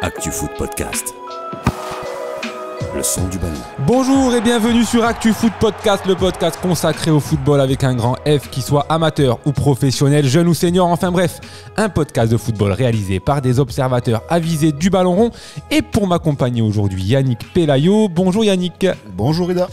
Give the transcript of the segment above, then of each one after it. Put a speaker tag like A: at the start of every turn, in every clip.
A: Actu Foot Podcast. Le son du ballon.
B: Bonjour et bienvenue sur Actu Foot Podcast, le podcast consacré au football avec un grand F, qui soit amateur ou professionnel, jeune ou senior, enfin bref, un podcast de football réalisé par des observateurs avisés du ballon rond. Et pour m'accompagner aujourd'hui, Yannick Pelayo. Bonjour Yannick.
C: Bonjour Ida.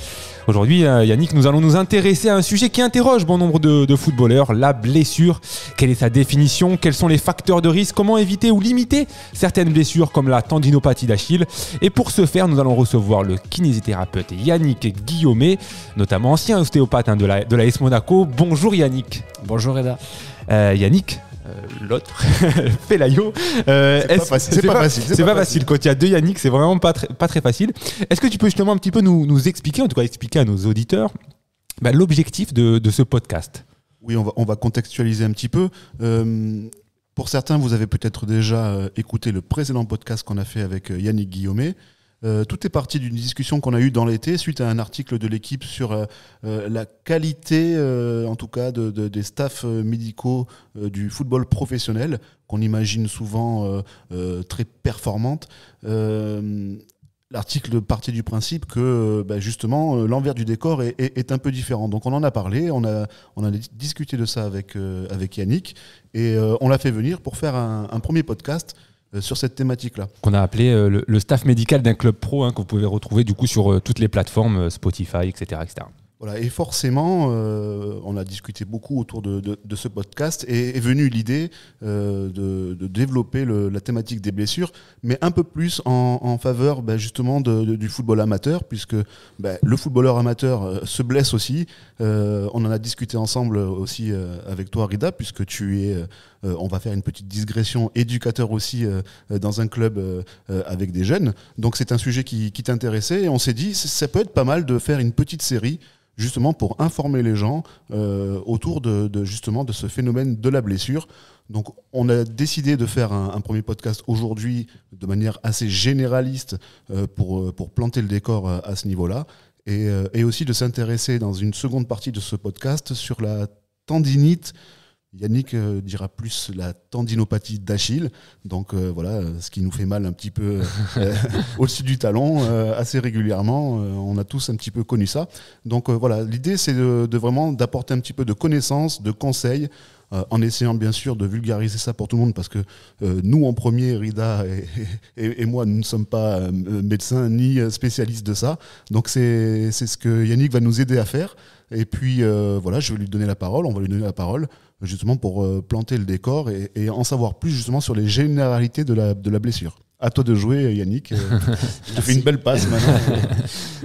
B: Aujourd'hui, Yannick, nous allons nous intéresser à un sujet qui interroge bon nombre de footballeurs, la blessure. Quelle est sa définition? Quels sont les facteurs de risque? Comment éviter ou limiter certaines blessures comme la tendinopathie d'Achille? Et pour ce faire, nous allons recevoir le kinésithérapeute Yannick Guillaumet, notamment ancien ostéopathe de l'AS Monaco. Bonjour Yannick.
D: Bonjour Eda.
B: Yannick, l'autre, Pelayo.
C: C'est pas facile.
B: Quand il y a deux Yannick, c'est vraiment pas très facile. Est-ce que tu peux justement un petit peu nous expliquer, en tout cas expliquer à nos auditeurs, l'objectif de ce podcast?
C: Oui, on va contextualiser un petit peu. Pour certains, vous avez peut-être déjà écouté le précédent podcast qu'on a fait avec Yannick Guillaumet. Tout est parti d'une discussion qu'on a eue dans l'été suite à un article de l'équipe sur la qualité, en tout cas, des staffs médicaux du football professionnel, qu'on imagine souvent très performante. L'article partait du principe que justement l'envers du décor est un peu différent. Donc on en a parlé, on a discuté de ça avec Yannick et on l'a fait venir pour faire un premier podcast sur cette thématique-là.
B: Qu'on a appelé le staff médical d'un club pro, que vous pouvez retrouver du coup sur toutes les plateformes, Spotify, etc.
C: Voilà, et forcément, on a discuté beaucoup autour de ce podcast et est venue l'idée de développer la thématique des blessures, mais un peu plus en faveur justement du football amateur, puisque le footballeur amateur se blesse aussi. On en a discuté ensemble aussi avec toi, Rida, puisque tu es, on va faire une petite digression, éducateur aussi dans un club avec des jeunes. Donc c'est un sujet qui t'intéressait et on s'est dit, ça peut être pas mal de faire une petite série justement pour informer les gens autour justement de ce phénomène de la blessure. Donc on a décidé de faire un premier podcast aujourd'hui de manière assez généraliste pour planter le décor à ce niveau-là et aussi de s'intéresser dans une seconde partie de ce podcast sur la tendinite. Yannick dira plus la tendinopathie d'Achille, donc voilà, ce qui nous fait mal un petit peu au-dessus du talon assez régulièrement, on a tous un petit peu connu ça. Donc voilà, l'idée c'est de vraiment d'apporter un petit peu de connaissances, de conseils, en essayant bien sûr de vulgariser ça pour tout le monde, parce que nous en premier, Rida et moi, nous ne sommes pas médecins ni spécialistes de ça, donc c'est ce que Yannick va nous aider à faire. Et puis voilà, je vais lui donner la parole, on va lui donner la parole justement pour planter le décor et en savoir plus justement sur les généralités de la blessure. À toi de jouer, Yannick. Je te fais une belle passe maintenant.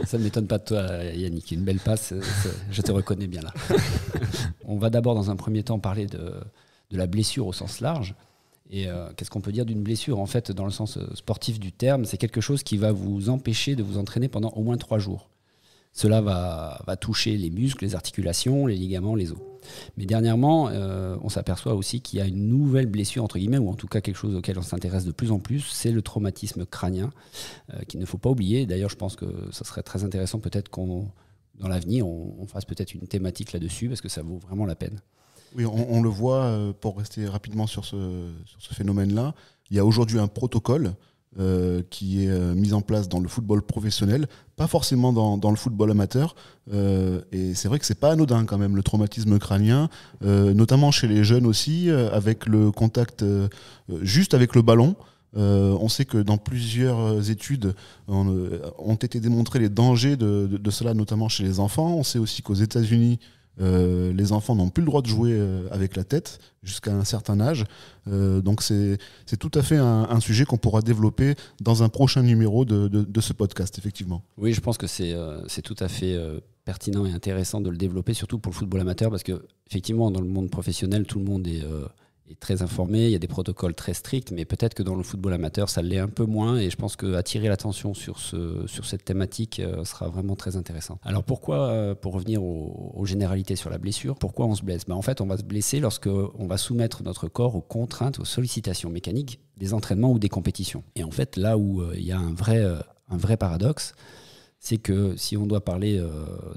D: Ça ne m'étonne pas de toi, Yannick. Une belle passe, je te reconnais bien là. On va d'abord dans un premier temps parler de la blessure au sens large. Et qu'est-ce qu'on peut dire d'une blessure? En fait, dans le sens sportif du terme, c'est quelque chose qui va vous empêcher de vous entraîner pendant au moins 3 jours. Cela va toucher les muscles, les articulations, les ligaments, les os. Mais dernièrement, on s'aperçoit aussi qu'il y a une nouvelle blessure, entre guillemets, ou en tout cas quelque chose auquel on s'intéresse de plus en plus, c'est le traumatisme crânien, qu'il ne faut pas oublier. D'ailleurs, je pense que ça serait très intéressant peut-être dans l'avenir, on fasse peut-être une thématique là-dessus, parce que ça vaut vraiment la peine.
C: Oui, on le voit, pour rester rapidement sur ce phénomène-là, il y a aujourd'hui un protocole qui est mise en place dans le football professionnel, pas forcément dans le football amateur, et c'est vrai que c'est pas anodin quand même, le traumatisme crânien, notamment chez les jeunes aussi, avec le contact juste avec le ballon. On sait que dans plusieurs études ont été démontrés les dangers de cela, notamment chez les enfants. On sait aussi qu'aux États-Unis, les enfants n'ont plus le droit de jouer avec la tête jusqu'à un certain âge. Donc c'est tout à fait un sujet qu'on pourra développer dans un prochain numéro de ce podcast, effectivement.
D: Oui, je pense que c'est tout à fait pertinent et intéressant de le développer, surtout pour le football amateur, parce que effectivement, dans le monde professionnel, tout le monde est très informé, il y a des protocoles très stricts, mais peut-être que dans le football amateur, ça l'est un peu moins, et je pense qu'attirer l'attention sur cette thématique sera vraiment très intéressant. Alors pourquoi, pour revenir aux généralités sur la blessure, pourquoi on se blesse? En fait, on va se blesser lorsqu'on va soumettre notre corps aux contraintes, aux sollicitations mécaniques des entraînements ou des compétitions. Et en fait, là où il y a un vrai paradoxe, c'est que si on doit parler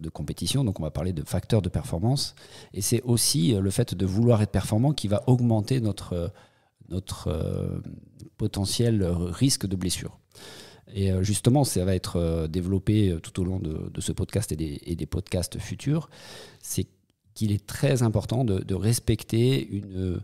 D: de compétition, donc on va parler de facteurs de performance, et c'est aussi le fait de vouloir être performant qui va augmenter notre notre potentiel risque de blessure. Et justement, ça va être développé tout au long de ce podcast et des podcasts futurs. C'est qu'il est très important de respecter une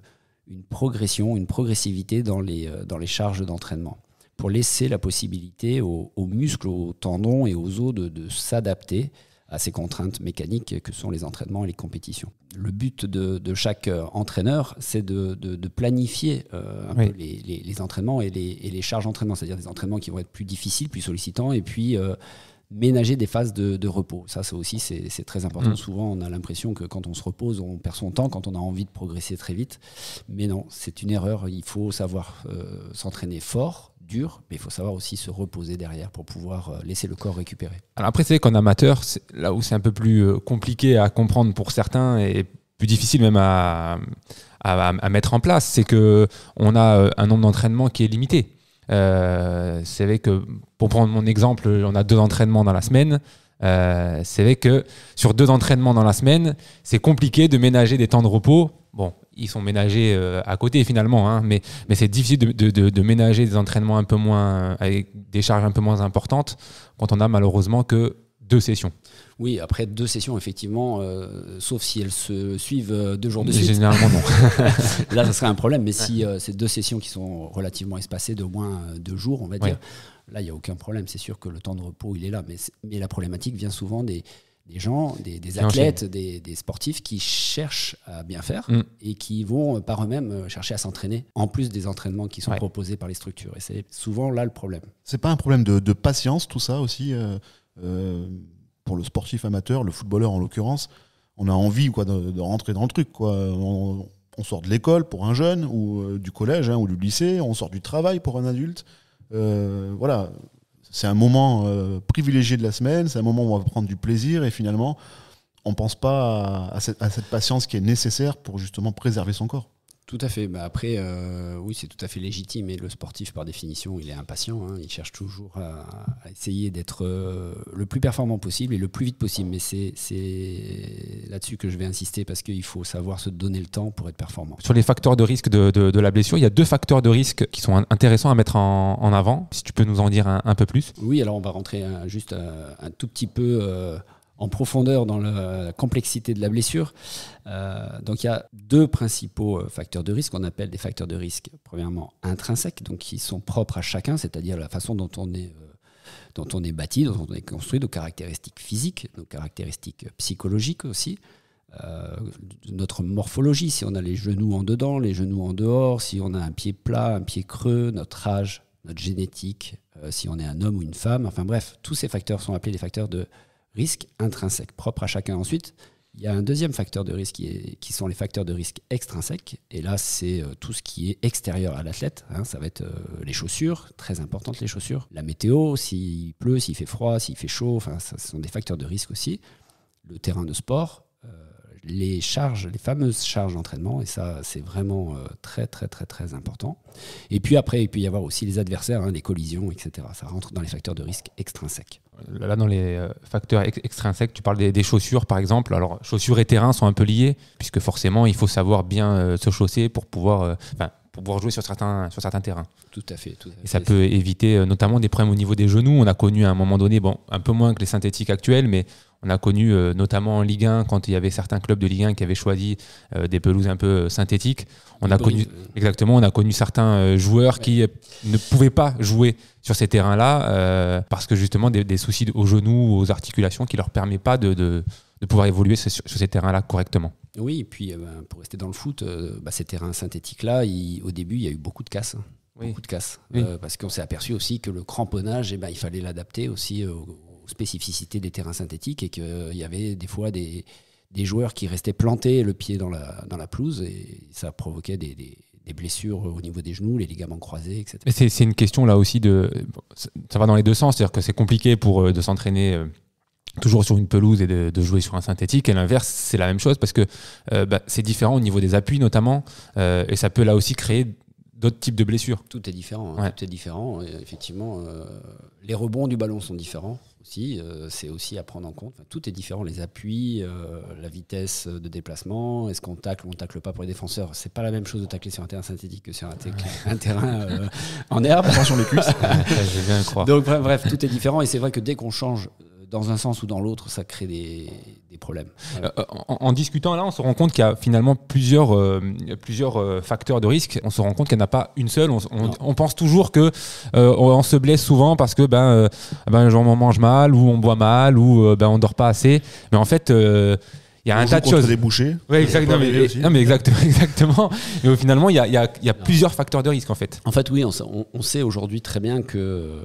D: progression, une progressivité dans les charges d'entraînement, pour laisser la possibilité aux muscles, aux tendons et aux os de s'adapter à ces contraintes mécaniques que sont les entraînements et les compétitions. Le but de chaque entraîneur, c'est de planifier un peu les entraînements et les charges d'entraînement, c'est-à-dire des entraînements qui vont être plus difficiles, plus sollicitants, et puis ménager des phases de repos. Ça aussi, c'est très important. Souvent, on a l'impression que quand on se repose, on perd son temps, quand on a envie de progresser très vite. Mais non, c'est une erreur. Il faut savoir s'entraîner fort, dur, mais il faut savoir aussi se reposer derrière pour pouvoir laisser le corps récupérer. Alors
B: après, c'est qu'en amateur, là où c'est un peu plus compliqué à comprendre pour certains et plus difficile même à mettre en place, c'est qu'on a un nombre d'entraînements qui est limité. C'est vrai que, pour prendre mon exemple, on a 2 entraînements dans la semaine. C'est vrai que sur 2 entraînements dans la semaine, c'est compliqué de ménager des temps de repos. Bon, ils sont ménagés à côté finalement, hein, mais c'est difficile de ménager des entraînements un peu moins, avec des charges un peu moins importantes quand on a malheureusement que 2 sessions.
D: Oui, après 2 sessions, effectivement, sauf si elles se suivent 2 jours de suite.
B: Généralement, non.
D: Là, ça serait un problème. Mais si c'est 2 sessions qui sont relativement espacées d'au moins 2 jours, on va dire, là, il n'y a aucun problème. C'est sûr que le temps de repos, il est là. Mais la problématique vient souvent des gens, des athlètes, des sportifs qui cherchent à bien faire et qui vont par eux-mêmes chercher à s'entraîner, en plus des entraînements qui sont proposés par les structures. Et c'est souvent là le problème.
C: C'est pas un problème de patience, tout ça aussi pour le sportif amateur, le footballeur en l'occurrence, on a envie de rentrer dans le truc. On sort de l'école pour un jeune, ou du collège ou du lycée, on sort du travail pour un adulte. Voilà, c'est un moment privilégié de la semaine, c'est un moment où on va prendre du plaisir et finalement, on ne pense pas à cette patience qui est nécessaire pour justement préserver son corps.
D: Tout à fait. Après, oui, c'est tout à fait légitime. Et le sportif, par définition, il est impatient. Il cherche toujours à essayer d'être le plus performant possible et le plus vite possible. Mais c'est là-dessus que je vais insister parce qu'il faut savoir se donner le temps pour être performant.
B: Sur les facteurs de risque de la blessure, il y a 2 facteurs de risque qui sont intéressants à mettre en avant. Si tu peux nous en dire un peu plus.
D: Oui, alors on va rentrer juste un tout petit peu en profondeur dans la complexité de la blessure. Donc il y a 2 principaux facteurs de risque qu'on appelle des facteurs de risque, premièrement intrinsèques, donc qui sont propres à chacun, c'est-à-dire la façon dont on est bâti, dont on est construit, nos caractéristiques physiques, nos caractéristiques psychologiques aussi, notre morphologie, si on a les genoux en dedans, les genoux en dehors, si on a un pied plat, un pied creux, notre âge, notre génétique, si on est un homme ou une femme, enfin bref, tous ces facteurs sont appelés des facteurs de risque intrinsèque, propre à chacun. Ensuite, il y a un deuxième facteur de risque qui sont les facteurs de risque extrinsèques. Et là, c'est tout ce qui est extérieur à l'athlète. Ça va être les chaussures, très importantes les chaussures. La météo, s'il pleut, s'il fait froid, s'il fait chaud, ça, ce sont des facteurs de risque aussi. Le terrain de sport, les fameuses charges d'entraînement. Et ça, c'est vraiment très, très, très, très important. Et puis après, il peut y avoir aussi les adversaires, les collisions, etc. Ça rentre dans les facteurs de risque extrinsèques.
B: Là, dans les facteurs extrinsèques, tu parles des chaussures, par exemple. Alors, chaussures et terrain sont un peu liés, puisque forcément, il faut savoir bien se chausser pour pouvoir jouer sur certains terrains.
D: Tout à fait.
B: Et ça peut éviter notamment des problèmes au niveau des genoux. On a connu à un moment donné, un peu moins que les synthétiques actuels, mais on a connu notamment en Ligue 1, quand il y avait certains clubs de Ligue 1 qui avaient choisi des pelouses un peu synthétiques. On a connu certains joueurs qui ne pouvaient pas jouer sur ces terrains-là parce que justement des soucis aux genoux, aux articulations qui ne leur permettent pas de pouvoir évoluer sur ces terrains-là correctement.
D: Oui, et puis pour rester dans le foot, ces terrains synthétiques-là, au début, il y a eu beaucoup de casses. Beaucoup de casses. Parce qu'on s'est aperçu aussi que le cramponnage, il fallait l'adapter aussi aux spécificités des terrains synthétiques et qu'il y avait des fois des joueurs qui restaient plantés le pied dans la pelouse et ça provoquait des blessures au niveau des genoux, les ligaments croisés, etc.
B: Et c'est une question là aussi ça va dans les 2 sens, c'est-à-dire que c'est compliqué de s'entraîner toujours sur une pelouse et de jouer sur un synthétique, et l'inverse c'est la même chose parce que c'est différent au niveau des appuis notamment et ça peut là aussi créer d'autres types de blessures.
D: Tout est différent. Tout est différent. Et effectivement, les rebonds du ballon sont différents aussi, c'est aussi à prendre en compte. Enfin, tout est différent, les appuis, la vitesse de déplacement, est-ce qu'on tacle ou on tacle pas pour les défenseurs. C'est pas la même chose de tacler sur un terrain synthétique que sur un terrain en herbe.
B: Attention les cuisses. Je vais bien le croire.
D: Donc bref, tout est différent et c'est vrai que dès qu'on change dans un sens ou dans l'autre, ça crée des problèmes.
B: En discutant là, on se rend compte qu'il y a finalement plusieurs facteurs de risque. On se rend compte qu'il n'y en a pas une seule. On pense toujours que on se blesse souvent parce que on mange mal ou on boit mal ou on dort pas assez. Mais en fait, il y a un tas de choses.
C: Des bouchées.
B: Oui, exactement. Exactement. Et finalement, il y a plusieurs facteurs de risque en fait.
D: En fait, oui, on sait aujourd'hui très bien que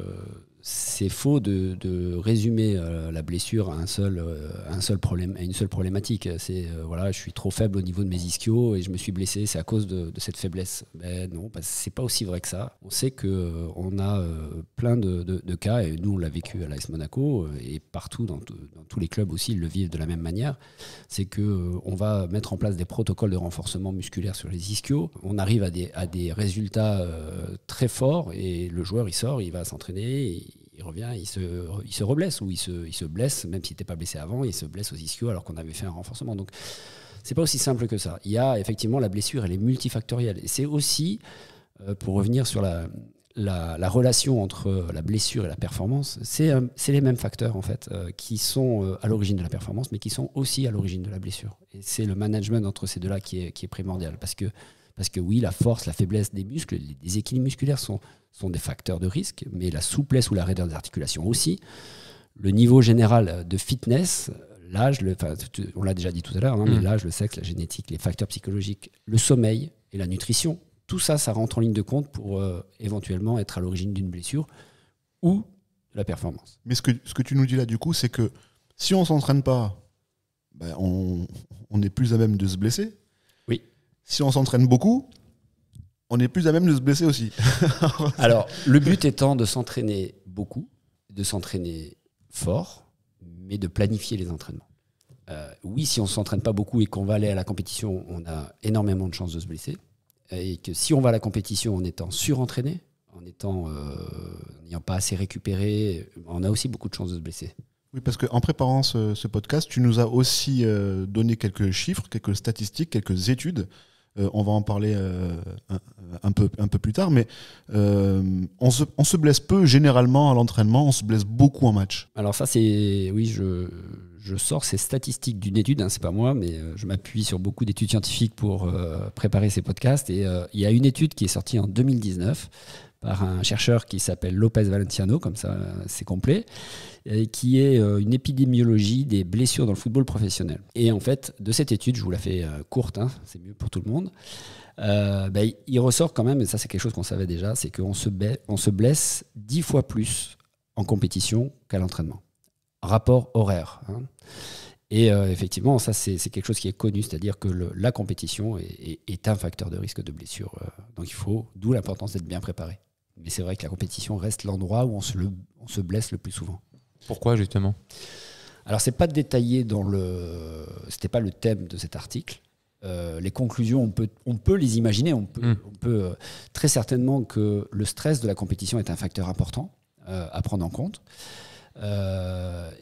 D: c'est faux de résumer la blessure à un seul problème, à une seule problématique. C'est je suis trop faible au niveau de mes ischios et je me suis blessé, c'est à cause de cette faiblesse. Ben non, c'est pas aussi vrai que ça. On sait que on a plein de cas et nous on l'a vécu à l'AS Monaco et partout dans tous les clubs aussi ils le vivent de la même manière. C'est que on va mettre en place des protocoles de renforcement musculaire sur les ischios. On arrive à des résultats très forts et le joueur il sort, il va s'entraîner. Il revient, il se reblesse ou il se blesse, même s'il n'était pas blessé avant, il se blesse aux ischios alors qu'on avait fait un renforcement. Donc, c'est pas aussi simple que ça. Il y a effectivement la blessure, elle est multifactorielle. Et c'est aussi, pour revenir sur la relation entre la blessure et la performance, c'est les mêmes facteurs en fait qui sont à l'origine de la performance, mais qui sont aussi à l'origine de la blessure. Et c'est le management entre ces deux-là qui est primordial. Parce que oui, la force, la faiblesse des muscles, les déséquilibres musculaires sont des facteurs de risque, mais la souplesse ou la raideur des articulations aussi. Le niveau général de fitness, l'âge, on l'a déjà dit tout à l'heure, mais l'âge, le sexe, la génétique, les facteurs psychologiques, le sommeil et la nutrition, tout ça, ça rentre en ligne de compte pour éventuellement être à l'origine d'une blessure ou de la performance.
C: Mais ce que tu nous dis là, du coup, c'est que si on ne s'entraîne pas, on est plus à même de se blesser.
D: Oui.
C: Si on s'entraîne beaucoup, on est plus à même de se blesser aussi.
D: Alors, le but étant de s'entraîner beaucoup, de s'entraîner fort, mais de planifier les entraînements. Oui, si on ne s'entraîne pas beaucoup et qu'on va aller à la compétition, on a énormément de chances de se blesser. Et que si on va à la compétition en étant surentraîné, en n'ayant pas assez récupéré, on a aussi beaucoup de chances de se blesser.
C: Oui, parce qu'en préparant ce podcast, tu nous as aussi donné quelques chiffres, quelques statistiques, quelques études. On va en parler un peu plus tard, mais on se blesse peu généralement à l'entraînement, on se blesse beaucoup en match.
D: Alors ça, je sors ces statistiques d'une étude, c'est pas moi, mais je m'appuie sur beaucoup d'études scientifiques pour préparer ces podcasts. Et il y a une étude qui est sortie en 2019 par un chercheur qui s'appelle Lopez Valenciano, comme ça c'est complet, qui est une épidémiologie des blessures dans le football professionnel. Et en fait, de cette étude, je vous la fais courte, c'est mieux pour tout le monde, il ressort quand même, et ça c'est quelque chose qu'on savait déjà, c'est qu'on se blesse 10 fois plus en compétition qu'à l'entraînement. Rapport horaire. Et effectivement, ça c'est quelque chose qui est connu, c'est-à-dire que la compétition est un facteur de risque de blessure. Donc d'où l'importance d'être bien préparé. Mais c'est vrai que la compétition reste l'endroit où on se blesse le plus souvent.
B: Pourquoi justement ?
D: Alors c'est pas détaillé c'était pas le thème de cet article. Les conclusions, on peut les imaginer. On peut très certainement que le stress de la compétition est un facteur important à prendre en compte.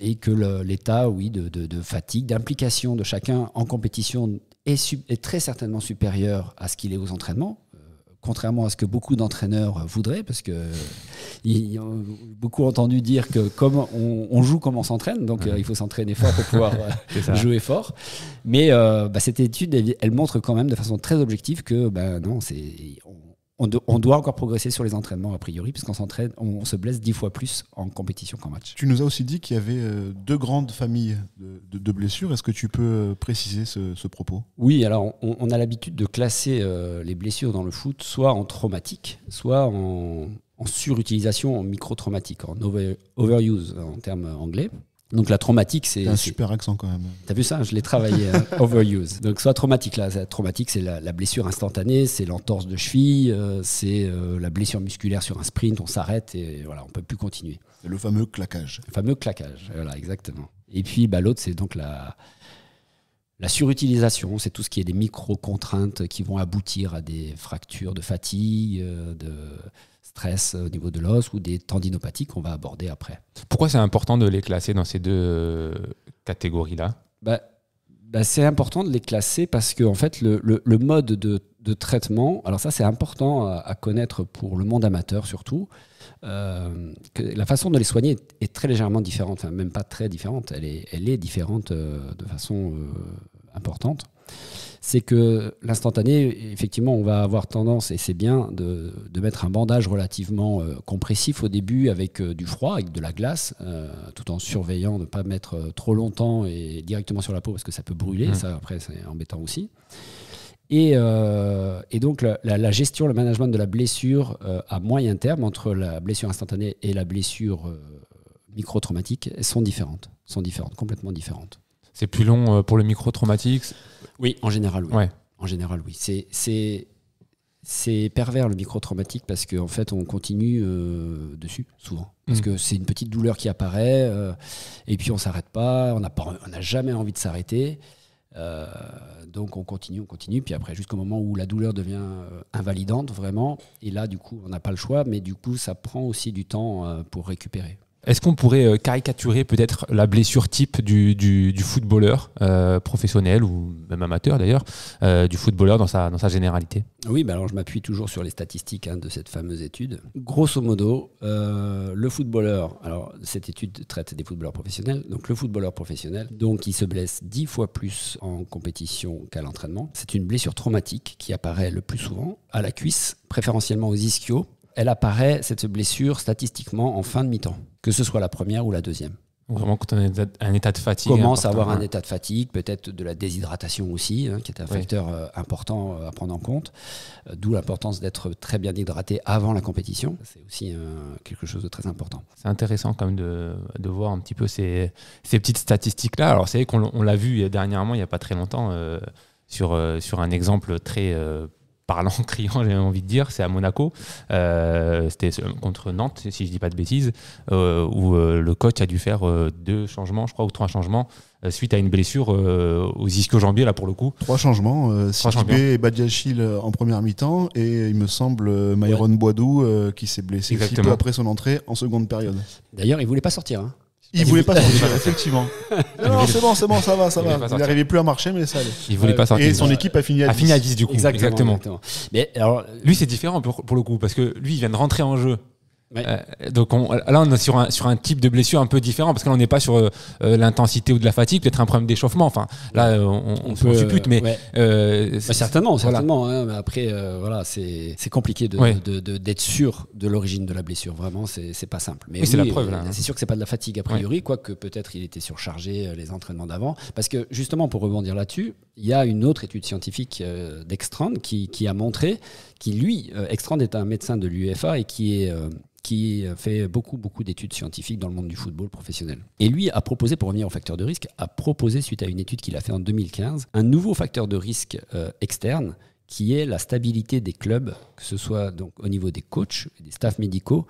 D: Et que l'état de fatigue, d'implication de chacun en compétition est très certainement supérieur à ce qu'il est aux entraînements, contrairement à ce que beaucoup d'entraîneurs voudraient, parce que beaucoup ont entendu dire que comme on joue comme on s'entraîne, donc il faut s'entraîner fort pour pouvoir jouer fort. Mais cette étude, elle montre quand même de façon très objective que non, on doit encore progresser sur les entraînements a priori, puisqu'on s'entraîne, on se blesse 10 fois plus en compétition qu'en match.
C: Tu nous as aussi dit qu'il y avait deux grandes familles de blessures. Est-ce que tu peux préciser ce propos ?
D: Oui, alors on a l'habitude de classer les blessures dans le foot soit en traumatique, soit en surutilisation, en micro-traumatique, en overuse en termes anglais. Donc la traumatique, c'est
C: un super accent quand même.
D: T'as vu ça ? Je l'ai travaillé. Overuse. Donc soit traumatique, traumatique, c'est la blessure instantanée, c'est l'entorse de cheville, c'est la blessure musculaire sur un sprint, on s'arrête et voilà, on peut plus continuer.
C: C'est le fameux claquage.
D: Le fameux claquage, voilà, exactement. Et puis l'autre, c'est donc La surutilisation, c'est tout ce qui est des micro-contraintes qui vont aboutir à des fractures de fatigue, de stress au niveau de l'os ou des tendinopathies qu'on va aborder après.
B: Pourquoi c'est important de les classer dans ces deux catégories-là ?
D: C'est important de les classer parce que en fait, le mode de traitement, alors ça c'est important à connaître pour le monde amateur surtout, que la façon de les soigner est très légèrement différente, enfin même pas très différente, elle est différente de façon importante. C'est que l'instantané, effectivement, on va avoir tendance, et c'est bien, de mettre un bandage relativement compressif au début avec du froid, avec de la glace, tout en surveillant de ne pas mettre trop longtemps et directement sur la peau parce que ça peut brûler, ça après c'est embêtant aussi. Et donc la gestion, le management de la blessure à moyen terme entre la blessure instantanée et la blessure micro-traumatique sont différentes, complètement différentes.
B: C'est plus long pour le micro-traumatique ?
D: Oui, en général, oui.
B: Ouais.
D: En général, oui. C'est pervers le micro-traumatique parce qu'en fait, on continue dessus, souvent. Parce que c'est une petite douleur qui apparaît et puis on ne s'arrête pas, on n'a jamais envie de s'arrêter. Donc on continue. Puis après, jusqu'au moment où la douleur devient invalidante, vraiment. Et là, du coup, on n'a pas le choix, mais du coup, ça prend aussi du temps pour récupérer.
B: Est-ce qu'on pourrait caricaturer peut-être la blessure type du footballeur professionnel ou même amateur d'ailleurs, du footballeur dans sa généralité ?
D: Oui, alors je m'appuie toujours sur les statistiques de cette fameuse étude. Grosso modo, le footballeur, alors cette étude traite des footballeurs professionnels, donc le footballeur professionnel, donc il se blesse 10 fois plus en compétition qu'à l'entraînement. C'est une blessure traumatique qui apparaît le plus souvent à la cuisse, préférentiellement aux ischios. Elle apparaît, cette blessure, statistiquement en fin de mi-temps, que ce soit la première ou la deuxième.
B: Vraiment quand on a un état de fatigue.
D: Commence à avoir un état de fatigue, peut-être de la déshydratation aussi, qui est un facteur important à prendre en compte. D'où l'importance d'être très bien hydraté avant la compétition. C'est aussi quelque chose de très important.
B: C'est intéressant quand même de voir un petit peu ces petites statistiques-là. Alors c'est vrai qu'on l'a vu dernièrement, il n'y a pas très longtemps, sur un exemple très... parlant, criant, j'ai envie de dire, c'est à Monaco. C'était contre Nantes, si je ne dis pas de bêtises, où le coach a dû faire 2 changements, je crois, ou 3 changements, suite à une blessure aux ischio-jambiers, là, pour le coup.
C: 3 changements. Sidibé et Badiachil en première mi-temps, et il me semble Myron Boidou qui s'est blessé peu après son entrée en seconde période.
D: D'ailleurs, il ne voulait pas sortir.
C: Il voulait pas sortir, effectivement. Non, c'est bon, ça va. Il n'arrivait plus à marcher, mais ça allait.
B: Il voulait pas sortir.
C: Et son équipe a fini à 10.
B: À 10 du coup. Exactement.
D: Mais alors,
B: lui, c'est différent pour le coup, parce que lui, il vient de rentrer en jeu.
D: Ouais.
B: Donc là, on est sur un type de blessure un peu différent, parce que là, on n'est pas sur l'intensité ou de la fatigue, peut-être un problème d'échauffement. Enfin, là, on peut suppute, mais
D: certainement. Mais après, voilà, c'est compliqué d'être sûr de l'origine de la blessure. Vraiment, c'est pas simple. Mais
B: c'est la preuve. Là,
D: c'est sûr que c'est pas de la fatigue a priori, quoique peut-être il était surchargé les entraînements d'avant. Parce que justement, pour rebondir là-dessus, il y a une autre étude scientifique d'Ekstrand qui a montré, Ekstrand est un médecin de l'UEFA et qui fait beaucoup d'études scientifiques dans le monde du football professionnel. Et lui a proposé, pour revenir au facteur de risque, suite à une étude qu'il a fait en 2015, un nouveau facteur de risque externe qui est la stabilité des clubs, que ce soit donc au niveau des coachs, des staffs médicaux,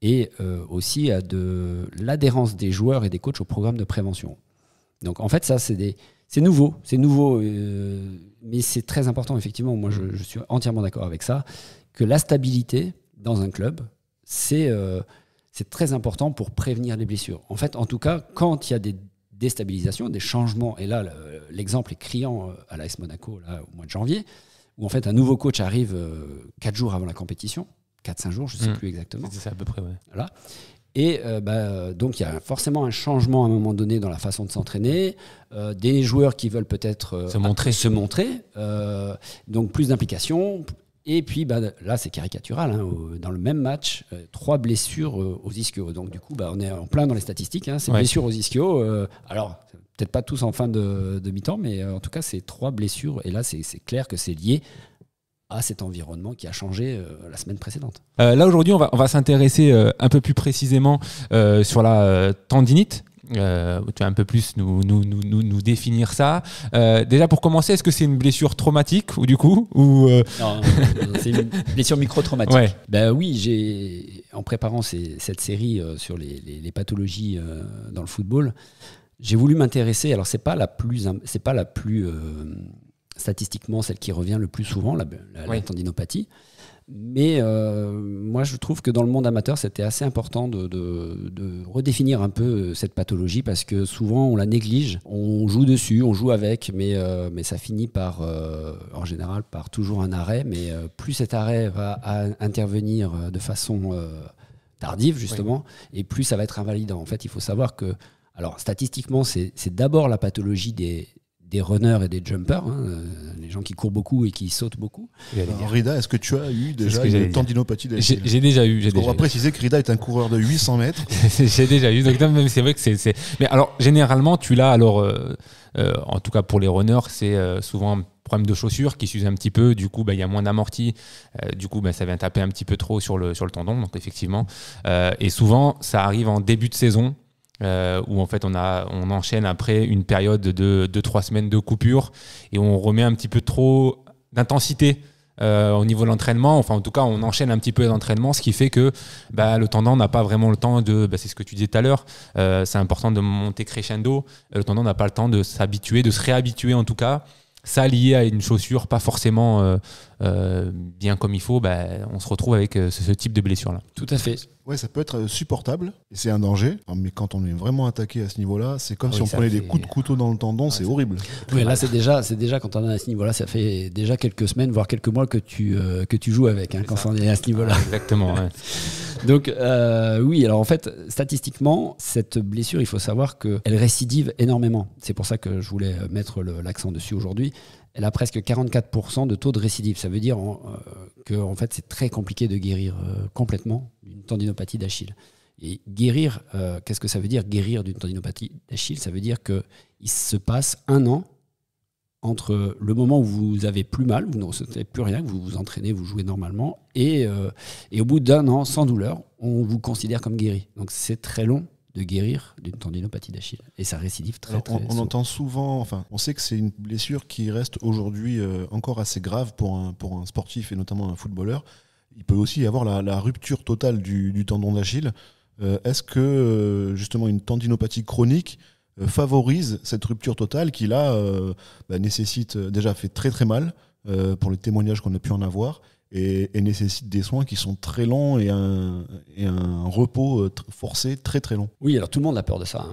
D: et aussi de l'adhérence des joueurs et des coachs au programme de prévention. Donc en fait, ça, c'est nouveau, mais c'est très important, effectivement. Moi, je suis entièrement d'accord avec ça, que la stabilité dans un club, c'est très important pour prévenir les blessures. En fait, en tout cas, quand il y a des déstabilisations, des changements, et là, l'exemple est criant à l'AS Monaco, là, au mois de janvier, où en fait, un nouveau coach arrive 4 jours avant la compétition, 4-5 jours, je ne sais plus exactement.
B: C'est ça à peu près, ouais.
D: Voilà. Et donc, il y a forcément un changement à un moment donné dans la façon de s'entraîner, des joueurs qui veulent peut-être se montrer, donc plus d'implication. Et puis là, c'est caricatural. Dans le même match, 3 blessures aux ischios. Donc du coup, on est en plein dans les statistiques. Ces blessures aux ischios, alors peut-être pas tous en fin de mi-temps, mais en tout cas, c'est 3 blessures. Et là, c'est clair que c'est lié à cet environnement qui a changé la semaine précédente.
B: Là, aujourd'hui, on va s'intéresser un peu plus précisément sur la tendinite. Tu vas un peu plus nous définir ça. Déjà pour commencer, est-ce que c'est une blessure traumatique ou du coup
D: Non, c'est une blessure micro-traumatique. Ouais. Oui, en préparant cette série sur les pathologies dans le football, J'ai voulu m'intéresser, alors c'est pas la plus statistiquement celle qui revient le plus souvent, la tendinopathie. Mais moi, je trouve que dans le monde amateur, c'était assez important de redéfinir un peu cette pathologie parce que souvent, on la néglige. On joue dessus, on joue avec, mais ça finit par, en général, par toujours un arrêt. Mais plus cet arrêt va intervenir de façon tardive, justement, et plus ça va être invalidant. En fait, il faut savoir que, alors statistiquement, c'est d'abord la pathologie des runners et des jumpers, les gens qui courent beaucoup et qui sautent beaucoup.
C: Alors, Rida, est-ce que tu as eu déjà une tendinopathie d'Achille ?
B: J'ai déjà eu.
C: On va préciser que Rida est un coureur de 800 mètres.
B: J'ai déjà eu. Donc, même, c'est vrai que c'est. Mais alors, généralement, tu l'as, alors, en tout cas pour les runners, c'est souvent un problème de chaussure qui s'use un petit peu. Du coup, il y a moins d'amorti. Du coup, ça vient taper un petit peu trop sur le tendon. Donc, effectivement. Et souvent, ça arrive en début de saison. Où en fait on enchaîne après une période de 2-3 semaines de coupure et on remet un petit peu trop d'intensité au niveau de l'entraînement. Enfin, en tout cas, on enchaîne un petit peu l'entraînement, ce qui fait que le tendon n'a pas vraiment le temps de... c'est ce que tu disais tout à l'heure, c'est important de monter crescendo. Le tendon n'a pas le temps de s'habituer, de se réhabituer en tout cas. Ça, lié à une chaussure pas forcément bien comme il faut, on se retrouve avec ce type de blessure-là.
D: Tout à fait.
C: Ouais, ça peut être supportable et c'est un danger. Mais quand on est vraiment attaqué à ce niveau-là, c'est comme si on prenait des coups de couteau dans le tendon, c'est horrible.
D: Oui, là c'est déjà quand on est à ce niveau-là, ça fait déjà quelques semaines, voire quelques mois que tu joues avec quand on est à ce niveau-là.
B: Exactement. Ouais.
D: Donc oui, alors en fait, statistiquement, cette blessure, il faut savoir qu'elle récidive énormément. C'est pour ça que je voulais mettre l'accent dessus aujourd'hui. Elle a presque 44% de taux de récidive. Ça veut dire que en fait, c'est très compliqué de guérir complètement d'une tendinopathie d'Achille. Et guérir, qu'est-ce que ça veut dire guérir d'une tendinopathie d'Achille ? Ça veut dire qu'il se passe 1 an entre le moment où vous avez plus mal, vous ne ressentez plus rien, que vous vous entraînez, vous jouez normalement, et au bout d'1 an, sans douleur, on vous considère comme guéri. Donc c'est très long de guérir d'une tendinopathie d'Achille. Et ça récidive très souvent.
C: On entend souvent, on sait que c'est une blessure qui reste aujourd'hui encore assez grave pour un sportif et notamment un footballeur. Il peut aussi y avoir la rupture totale du tendon d'Achille. Est-ce que justement une tendinopathie chronique favorise cette rupture totale qui là nécessite, déjà fait très très mal pour les témoignages qu'on a pu en avoir, et nécessite des soins qui sont très longs et un repos forcé très très long.
D: Oui, alors tout le monde a peur de ça.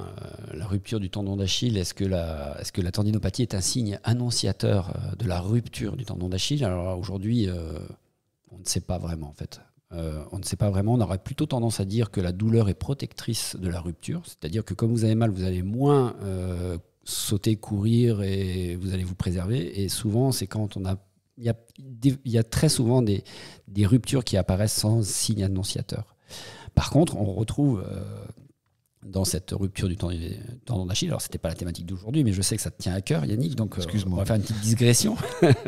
D: La rupture du tendon d'Achille, est-ce que la tendinopathie est un signe annonciateur de la rupture du tendon d'Achille ? Alors aujourd'hui, on ne sait pas vraiment en fait. On ne sait pas vraiment. On aurait plutôt tendance à dire que la douleur est protectrice de la rupture, c'est-à-dire que comme vous avez mal, vous allez moins sauter, courir et vous allez vous préserver. Et souvent, c'est quand il y a très souvent des ruptures qui apparaissent sans signe annonciateur. Par contre, on retrouve dans cette rupture du tendon d'Achille, alors c'était pas la thématique d'aujourd'hui, mais je sais que ça te tient à cœur, Yannick, donc on va faire une petite digression,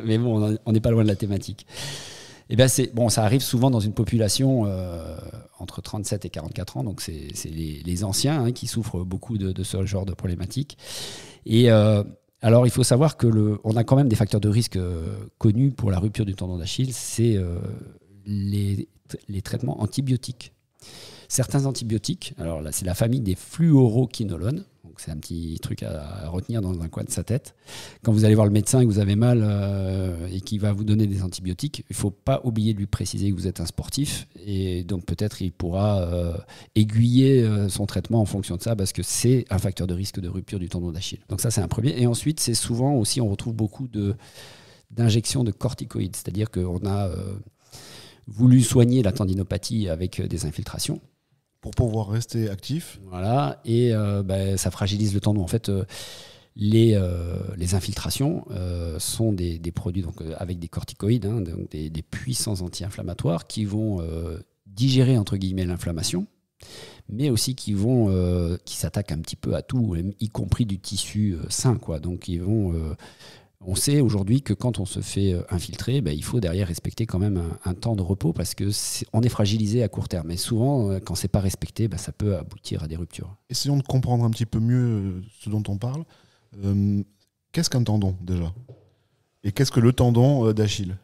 D: mais bon, on n'est pas loin de la thématique. Et bien ça arrive souvent dans une population entre 37 et 44 ans, donc c'est les anciens qui souffrent beaucoup de ce genre de problématiques. Et alors, il faut savoir on a quand même des facteurs de risque connus pour la rupture du tendon d'Achille, c'est les traitements antibiotiques. Certains antibiotiques, alors là, c'est la famille des fluoroquinolones, donc c'est un petit truc à retenir dans un coin de sa tête. Quand vous allez voir le médecin et que vous avez mal et qu'il va vous donner des antibiotiques, il ne faut pas oublier de lui préciser que vous êtes un sportif, et donc peut-être il pourra aiguiller son traitement en fonction de ça, parce que c'est un facteur de risque de rupture du tendon d'Achille. Donc ça, c'est un premier. Et ensuite, c'est souvent aussi, on retrouve beaucoup d'injections de corticoïdes, c'est-à-dire qu'on a voulu soigner la tendinopathie avec des infiltrations.
C: Pour pouvoir rester actif.
D: Voilà, et ça fragilise le tendon. En fait, les infiltrations sont des produits donc, avec des corticoïdes, donc des puissants anti-inflammatoires qui vont digérer, entre guillemets, l'inflammation, mais aussi qui s'attaquent un petit peu à tout, y compris du tissu sain, quoi. Donc, on sait aujourd'hui que quand on se fait infiltrer, il faut derrière respecter quand même un temps de repos, parce qu'on est fragilisé à court terme. Et souvent, quand c'est pas respecté, ça peut aboutir à des ruptures.
C: Essayons de comprendre un petit peu mieux ce dont on parle. Qu'est-ce qu'un tendon déjà ? Et qu'est-ce que le tendon d'Achille ?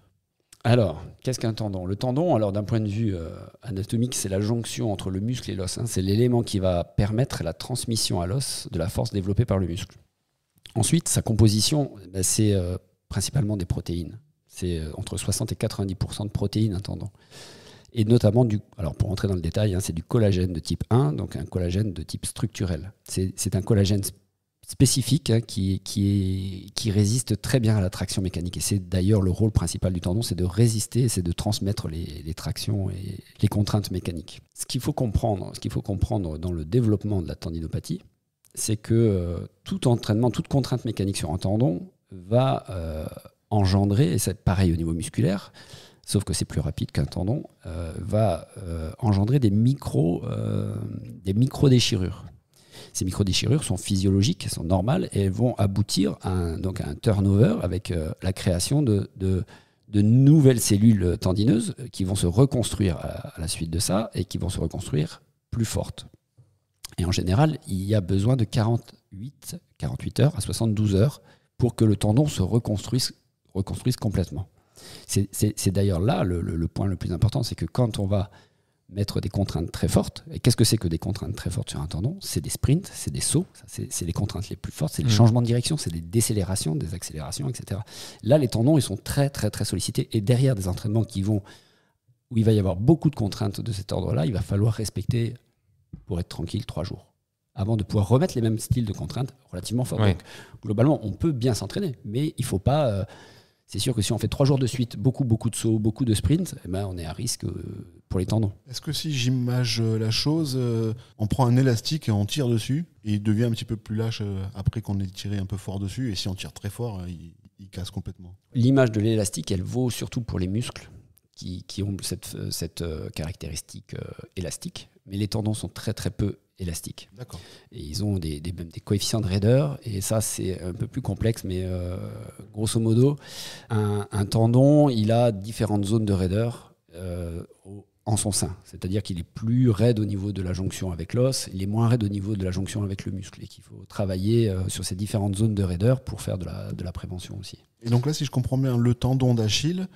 D: Alors, qu'est-ce qu'un tendon? Le tendon, alors d'un point de vue anatomique, c'est la jonction entre le muscle et l'os. C'est l'élément qui va permettre la transmission à l'os de la force développée par le muscle. Ensuite, sa composition, c'est principalement des protéines. C'est entre 60 et 90% de protéines, un tendon. Et notamment, alors pour rentrer dans le détail, c'est du collagène de type 1, donc un collagène de type structurel. C'est un collagène spécifique qui résiste très bien à la traction mécanique. Et c'est d'ailleurs le rôle principal du tendon, c'est de résister, c'est de transmettre les tractions et les contraintes mécaniques. Ce qu'il faut comprendre dans le développement de la tendinopathie, c'est que tout entraînement, toute contrainte mécanique sur un tendon va engendrer, et c'est pareil au niveau musculaire, sauf que c'est plus rapide qu'un tendon, va engendrer des micro-déchirures. Ces micro-déchirures sont physiologiques, sont normales, et elles vont aboutir à un turnover avec la création de nouvelles cellules tendineuses qui vont se reconstruire à la suite de ça et qui vont se reconstruire plus fortes. Et en général, il y a besoin de 48 heures à 72 heures pour que le tendon se reconstruise complètement. C'est d'ailleurs là le point le plus important, c'est que quand on va mettre des contraintes très fortes, et qu'est-ce que c'est que des contraintes très fortes sur un tendon? C'est des sprints, c'est des sauts, c'est les contraintes les plus fortes, c'est les changements de direction, c'est des décélérations, des accélérations, etc. Là, les tendons, ils sont très, très, très sollicités, et derrière des entraînements où il va y avoir beaucoup de contraintes de cet ordre-là, il va falloir respecter, pour être tranquille, 3 jours, avant de pouvoir remettre les mêmes styles de contraintes relativement forts.
B: Ouais.
D: Donc, globalement, on peut bien s'entraîner, mais il ne faut pas... c'est sûr que si on fait 3 jours de suite, beaucoup de sauts, beaucoup de sprints, on est à risque pour les tendons.
C: Est-ce que si j'image la chose, on prend un élastique et on tire dessus, et il devient un petit peu plus lâche après qu'on ait tiré un peu fort dessus, et si on tire très fort, il casse complètement?
D: L'image de l'élastique, elle vaut surtout pour les muscles qui ont cette caractéristique élastique, mais les tendons sont très très peu élastiques.
C: D'accord.
D: Et ils ont même des coefficients de raideur, et ça c'est un peu plus complexe, mais grosso modo, un tendon, il a différentes zones de raideur en son sein. C'est-à-dire qu'il est plus raide au niveau de la jonction avec l'os, il est moins raide au niveau de la jonction avec le muscle, et qu'il faut travailler sur ces différentes zones de raideur pour faire de la prévention aussi.
C: Et donc là, si je comprends bien, le tendon d'Achille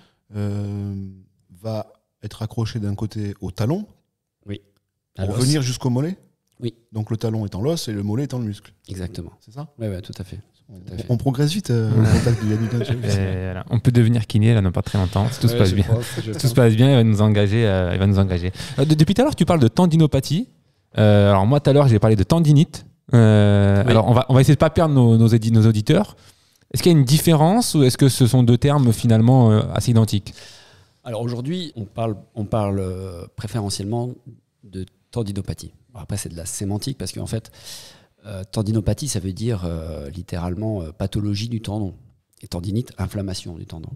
C: va être accroché d'un côté au talon,
D: oui,
C: pour venir jusqu'au mollet.
D: Oui.
C: Donc le talon étant l'os et le mollet étant le muscle.
D: Exactement.
C: C'est ça?
D: Oui, tout à fait.
C: On progresse vite au contact de Yannick.
B: Voilà. On peut devenir kiné là dans pas très longtemps, si tout se passe bien. Tout se passe bien, il va nous engager. Depuis tout à l'heure, tu parles de tendinopathie. Alors moi, tout à l'heure, j'ai parlé de tendinite. Oui. Alors on va essayer de pas perdre nos auditeurs. Est-ce qu'il y a une différence ou est-ce que ce sont deux termes finalement assez identiques?
D: Alors aujourd'hui, on parle préférentiellement de tendinopathie. Alors après, c'est de la sémantique parce qu'en fait, tendinopathie, ça veut dire littéralement pathologie du tendon. Et tendinite, inflammation du tendon.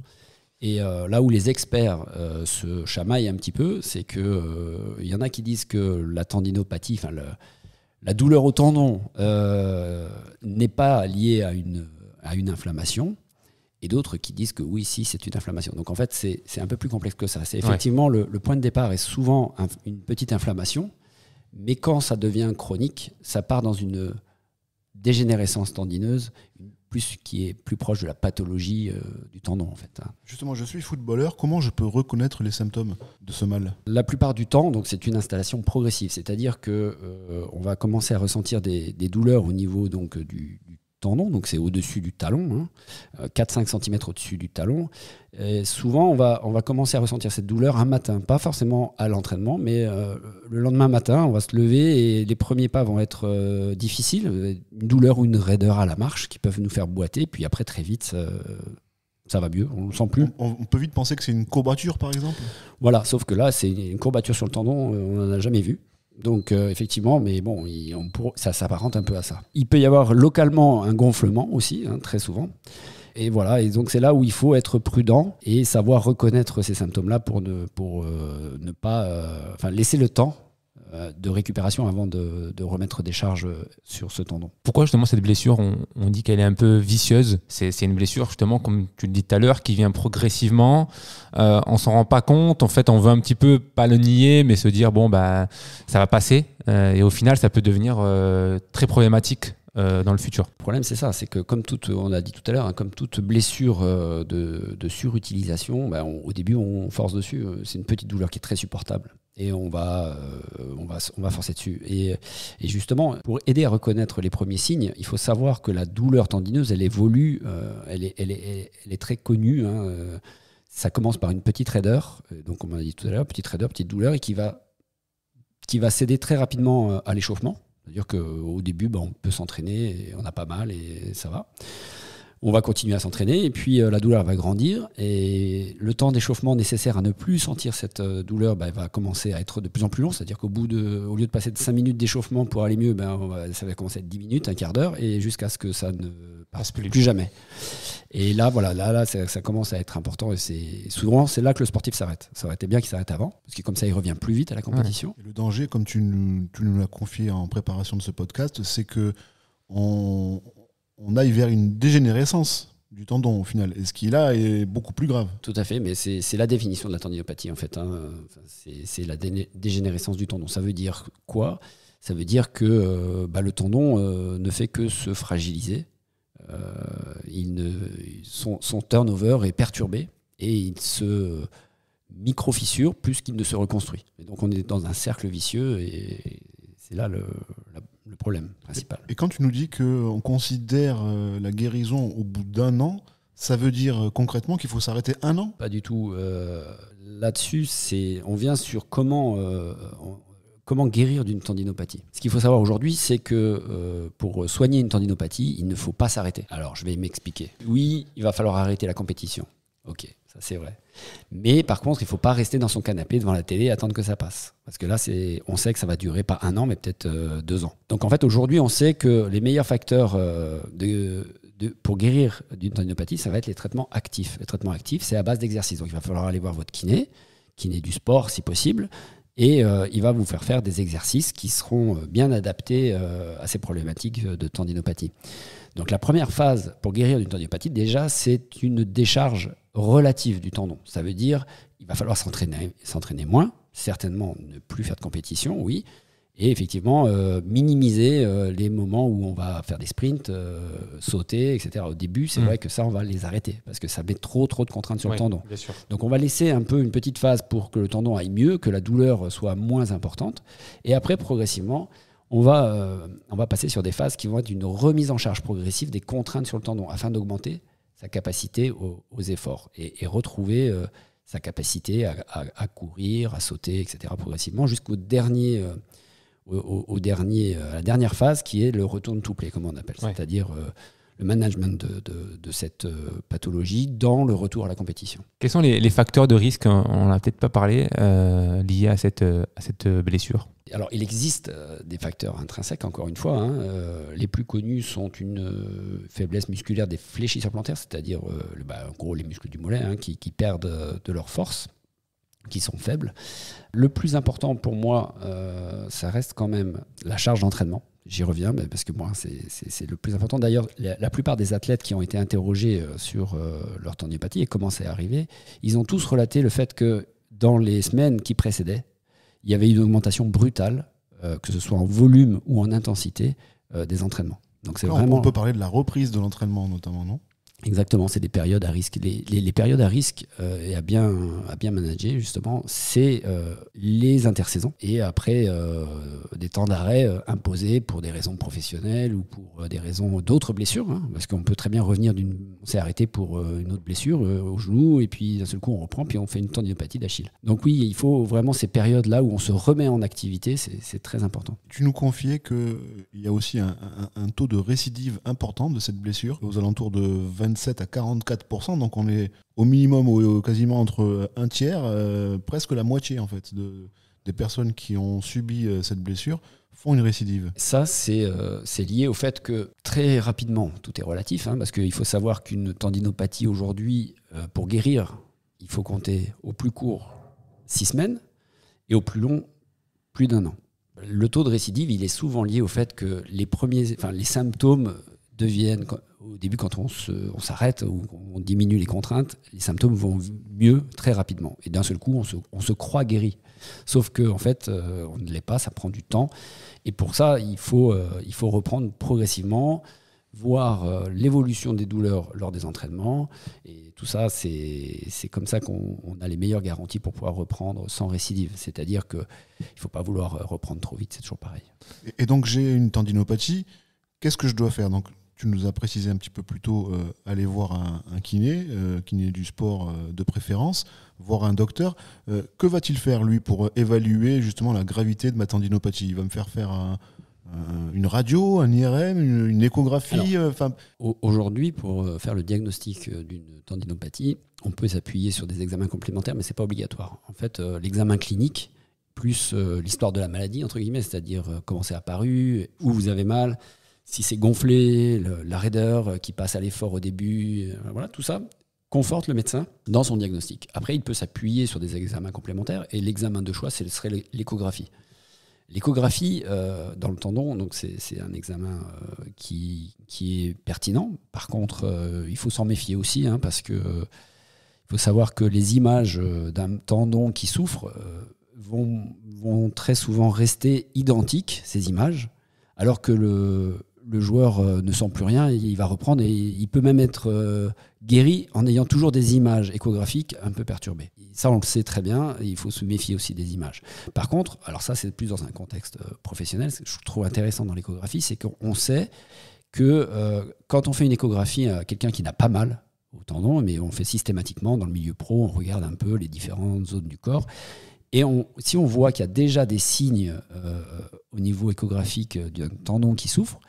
D: Et là où les experts se chamaillent un petit peu, c'est que y en a qui disent que la tendinopathie, la douleur au tendon n'est pas liée à une inflammation. Et d'autres qui disent que oui, si, c'est une inflammation. Donc en fait, c'est un peu plus complexe que ça. C'est effectivement le point de départ est souvent une petite inflammation, mais quand ça devient chronique, ça part dans une dégénérescence tendineuse, qui est plus proche de la pathologie du tendon en fait.
C: Justement, je suis footballeur. Comment je peux reconnaître les symptômes de ce mal? La
D: plupart du temps, donc c'est une installation progressive, c'est-à-dire que on va commencer à ressentir des douleurs au niveau donc du tendon, donc c'est au-dessus du talon, 4-5 cm au-dessus du talon. Et souvent, on va commencer à ressentir cette douleur un matin, pas forcément à l'entraînement, mais le lendemain matin, on va se lever et les premiers pas vont être difficiles, une douleur ou une raideur à la marche qui peuvent nous faire boiter, puis après très vite, ça va mieux, on ne le sent plus.
C: On peut vite penser que c'est une courbature par exemple?
D: Voilà, sauf que là, c'est une courbature sur le tendon, on n'en a jamais vu. Donc effectivement, mais bon, ça s'apparente un peu à ça. Il peut y avoir localement un gonflement aussi, très souvent. Et voilà, et donc c'est là où il faut être prudent et savoir reconnaître ces symptômes-là pour ne pas laisser le temps de récupération avant de remettre des charges sur ce tendon.
B: Pourquoi justement cette blessure, on dit qu'elle est un peu vicieuse? C'est une blessure justement, comme tu le dis tout à l'heure, qui vient progressivement. On s'en rend pas compte. En fait, on veut un petit peu pas le nier, mais se dire bon ça va passer. Et au final, ça peut devenir très problématique dans le futur.
D: Le problème, c'est ça, c'est que comme on a dit tout à l'heure, comme toute blessure de surutilisation, au début, on force dessus. C'est une petite douleur qui est très supportable. Et on va forcer dessus. Et justement, pour aider à reconnaître les premiers signes, il faut savoir que la douleur tendineuse, elle évolue, elle est très connue. Ça commence par une petite raideur, donc on a dit tout à l'heure, petite raideur, petite douleur, et qui va céder très rapidement à l'échauffement. C'est-à-dire qu'au début, on peut s'entraîner, et on a pas mal, et ça va. On va continuer à s'entraîner, et puis la douleur va grandir, et le temps d'échauffement nécessaire à ne plus sentir cette douleur va commencer à être de plus en plus long. C'est-à-dire qu'au lieu de passer de 5 minutes d'échauffement pour aller mieux, ça va commencer à être 10 minutes, un quart d'heure, et jusqu'à ce que ça ne passe plus jamais. Et là, ça commence à être important, et souvent, c'est là que le sportif s'arrête. Ça aurait été bien qu'il s'arrête avant, parce que comme ça, il revient plus vite à la compétition.
C: Et le danger, comme tu nous l'as confié en préparation de ce podcast, c'est que on aille vers une dégénérescence du tendon au final. Et ce qui là est beaucoup plus grave.
D: Tout à fait, mais c'est la définition de la tendinopathie en fait. C'est la dégénérescence du tendon. Ça veut dire quoi ? Ça veut dire que le tendon ne fait que se fragiliser. Son turnover est perturbé et il se micro-fissure plus qu'il ne se reconstruit. Et donc on est dans un cercle vicieux et c'est là le problème principal.
C: Et quand tu nous dis qu'on considère la guérison au bout d'1 an, ça veut dire concrètement qu'il faut s'arrêter 1 an ?
D: Pas du tout. Là-dessus, on vient sur comment guérir d'une tendinopathie. Ce qu'il faut savoir aujourd'hui, c'est que pour soigner une tendinopathie, il ne faut pas s'arrêter. Alors, je vais m'expliquer. Oui, il va falloir arrêter la compétition. Ok, ça c'est vrai. Mais par contre, il ne faut pas rester dans son canapé devant la télé et attendre que ça passe. Parce que là, on sait que ça va durer pas 1 an, mais peut-être 2 ans. Donc en fait, aujourd'hui, on sait que les meilleurs facteurs pour guérir d'une tendinopathie, ça va être les traitements actifs. Les traitements actifs, c'est à base d'exercice. Donc il va falloir aller voir votre kiné du sport si possible, et il va vous faire des exercices qui seront bien adaptés à ces problématiques de tendinopathie. Donc la première phase pour guérir d'une tendinopathie, déjà, c'est une décharge relative du tendon. Ça veut dire qu'il va falloir s'entraîner moins, certainement ne plus faire de compétition, oui, et effectivement minimiser les moments où on va faire des sprints, sauter, etc. Au début, c'est vrai que ça, on va les arrêter parce que ça met trop de contraintes sur le tendon.
B: Bien sûr.
D: Donc on va laisser un peu une petite phase pour que le tendon aille mieux, que la douleur soit moins importante, et après, progressivement, on va passer sur des phases qui vont être une remise en charge progressive des contraintes sur le tendon afin d'augmenter sa capacité aux efforts et retrouver sa capacité à courir, à sauter, etc. progressivement jusqu'au à la dernière phase qui est le return to play, comme on appelle, c'est-à-dire le management de cette pathologie dans le retour à la compétition.
B: Quels sont les facteurs de risque, on n'en a peut-être pas parlé, liés à cette blessure ?
D: Alors, il existe des facteurs intrinsèques, encore une fois. Les plus connus sont une faiblesse musculaire des fléchisseurs plantaires, c'est-à-dire en gros les muscles du mollet qui perdent de leur force, qui sont faibles. Le plus important pour moi, ça reste quand même la charge d'entraînement. J'y reviens, parce que moi, c'est le plus important. D'ailleurs, la plupart des athlètes qui ont été interrogés sur leur tendinopathie et comment c'est arrivé, ils ont tous relaté le fait que dans les semaines qui précédaient, il y avait une augmentation brutale, que ce soit en volume ou en intensité, des entraînements. Donc c'est vraiment...
C: On peut parler de la reprise de l'entraînement notamment, non ?
D: Exactement, c'est des périodes à risque. Les périodes à risque et à bien manager, justement, c'est les intersaisons et après des temps d'arrêt imposés pour des raisons professionnelles ou pour des raisons d'autres blessures. Parce qu'on peut très bien revenir on s'est arrêté pour une autre blessure au genou et puis d'un seul coup on reprend puis on fait une tendinopathie d'Achille. Donc oui, il faut vraiment ces périodes-là où on se remet en activité, c'est très important. Tu
C: nous confiais qu'il y a aussi un taux de récidive important de cette blessure, aux alentours de 27 à 44%, donc on est au minimum ou quasiment entre un tiers, presque la moitié en fait des personnes qui ont subi cette blessure font une récidive.
D: Ça, c'est lié au fait que très rapidement, tout est relatif, parce qu'il faut savoir qu'une tendinopathie aujourd'hui, pour guérir, il faut compter au plus court 6 semaines et au plus long plus d'1 an. Le taux de récidive, il est souvent lié au fait que les symptômes deviennent, au début, quand on s'arrête ou on diminue les contraintes, les symptômes vont mieux très rapidement. Et d'un seul coup, on se croit guéri. Sauf qu'en fait, on ne l'est pas, ça prend du temps. Et pour ça, il faut reprendre progressivement, voir l'évolution des douleurs lors des entraînements. Et tout ça, c'est comme ça qu'on a les meilleures garanties pour pouvoir reprendre sans récidive. C'est-à-dire qu'il ne faut pas vouloir reprendre trop vite, c'est toujours pareil.
C: Et donc j'ai une tendinopathie, qu'est-ce que je dois faire? Donc, tu nous as précisé un petit peu plus tôt, aller voir un kiné, kiné du sport de préférence, voir un docteur. Que va-t-il faire, lui, pour évaluer justement la gravité de ma tendinopathie? Il va me faire une radio, un IRM, une échographie.
D: Aujourd'hui, pour faire le diagnostic d'une tendinopathie, on peut s'appuyer sur des examens complémentaires, mais ce n'est pas obligatoire. En fait, l'examen clinique, plus l'histoire de la maladie, entre guillemets, c'est-à-dire comment c'est apparu, où vous avez mal, si c'est gonflé, la raideur qui passe à l'effort au début, voilà, tout ça conforte le médecin dans son diagnostic. Après, il peut s'appuyer sur des examens complémentaires et l'examen de choix, ce serait l'échographie. L'échographie dans le tendon, donc c'est un examen qui est pertinent. Par contre, il faut s'en méfier aussi, parce que il faut savoir que les images d'un tendon qui souffre vont très souvent rester identiques, ces images, alors que le joueur ne sent plus rien, il va reprendre et il peut même être guéri en ayant toujours des images échographiques un peu perturbées. Ça, on le sait très bien, il faut se méfier aussi des images. Par contre, alors ça c'est plus dans un contexte professionnel, ce que je trouve intéressant dans l'échographie, c'est qu'on sait que quand on fait une échographie à quelqu'un qui n'a pas mal au tendon, mais on fait systématiquement dans le milieu pro, on regarde un peu les différentes zones du corps, et si on voit qu'il y a déjà des signes au niveau échographique d'un tendon qui souffre,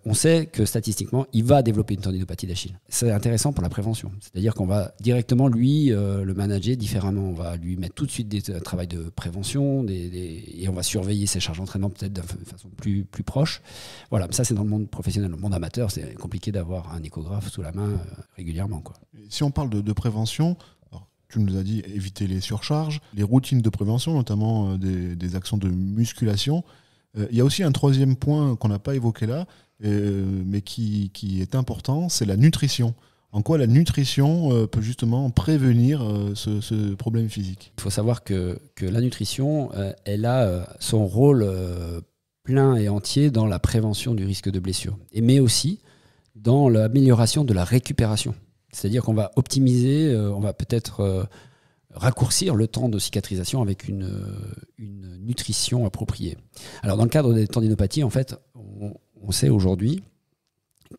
D: on sait que statistiquement, il va développer une tendinopathie d'Achille. C'est intéressant pour la prévention. C'est-à-dire qu'on va directement, lui, le manager différemment. On va lui mettre tout de suite un travail de prévention et on va surveiller ses charges d'entraînement peut-être de façon plus proche. Voilà, ça c'est dans le monde professionnel. Dans le monde amateur, c'est compliqué d'avoir un échographe sous la main régulièrement, quoi.
C: Si on parle de prévention, tu nous as dit éviter les surcharges, les routines de prévention, notamment des actions de musculation. Il y a aussi un troisième point qu'on n'a pas évoqué là, mais qui est important, c'est la nutrition. En quoi la nutrition peut justement prévenir ce problème physique?
D: Il faut savoir que la nutrition, elle a son rôle plein et entier dans la prévention du risque de blessure, mais aussi dans l'amélioration de la récupération. C'est-à-dire qu'on va optimiser, on va peut-être raccourcir le temps de cicatrisation avec une nutrition appropriée. Alors dans le cadre des tendinopathies, en fait, on sait aujourd'hui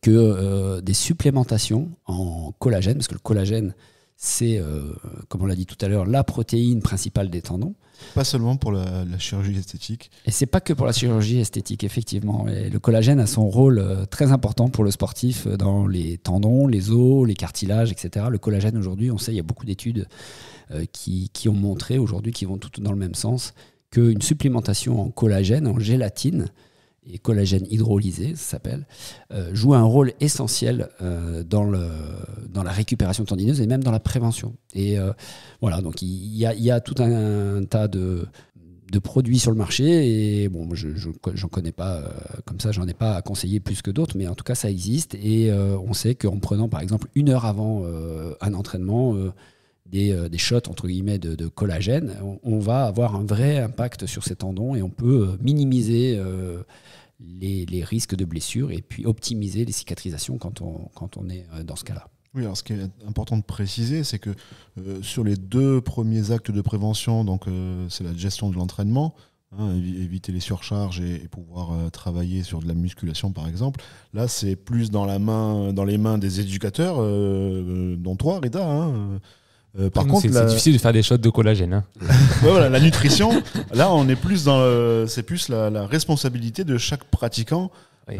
D: que des supplémentations en collagène, parce que le collagène, c'est, comme on l'a dit tout à l'heure, la protéine principale des tendons.
C: Pas seulement pour la chirurgie esthétique.
D: Et c'est pas que pour la chirurgie esthétique, effectivement. Et le collagène a son rôle très important pour le sportif dans les tendons, les os, les cartilages, etc. Le collagène, aujourd'hui, on sait, il y a beaucoup d'études qui ont montré, aujourd'hui, qui vont toutes dans le même sens, qu'une supplémentation en collagène, en gélatine, et collagène hydrolysé, ça s'appelle, joue un rôle essentiel dans la récupération tendineuse et même dans la prévention. Et voilà, donc il y a tout un tas de produits sur le marché, et bon, j'en connais pas comme ça, j'en ai pas à conseiller plus que d'autres, mais en tout cas ça existe, et on sait qu'en prenant par exemple 1 heure avant un entraînement des shots entre guillemets de collagène, on va avoir un vrai impact sur ces tendons et on peut minimiser les risques de blessures et puis optimiser les cicatrisations quand on est dans ce cas-là.
C: Oui, alors ce qui est important de préciser, c'est que sur les 2 premiers actes de prévention, donc c'est la gestion de l'entraînement, éviter les surcharges et pouvoir travailler sur de la musculation par exemple. Là, c'est plus dans les mains des éducateurs, dont toi, Rita. Par contre,
B: c'est difficile de faire des shots de collagène.
C: Voilà, la nutrition, là, on est plus c'est plus la responsabilité de chaque pratiquant. Oui.